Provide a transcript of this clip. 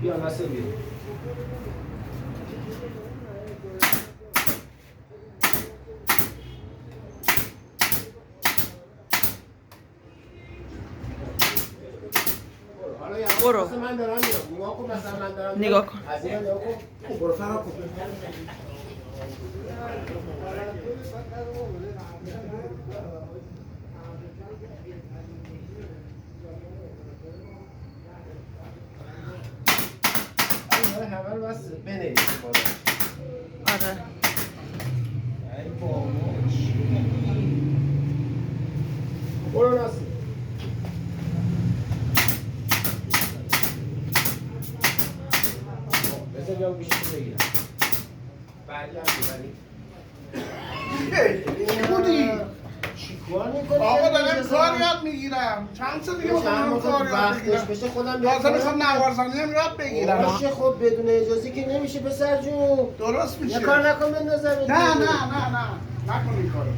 بیا نصر بیا. برو. من دارم میرم. نگاه کن مثلا من دارم. نگاه کن. از این نگاه کن. برو فرار کن. همه رو بس بنویسی بالا. آره. ای بابا. برو ناصر. بذار بیام گوشیشو بگیرم. بعدی هم میبری. چی بودی؟ چیکار میکنی؟ آقا دارم کار یاد میگیرم. چند سال دیگه میخوام کار یاد بگیرم. بشه خودم تازه میخوام نوارزانی هم یاد بگیرم. باشه خب بدون اجازه که نمیشه پسر جون. درست میشه. یه کار نکن بندازم. نه نکن این کارو.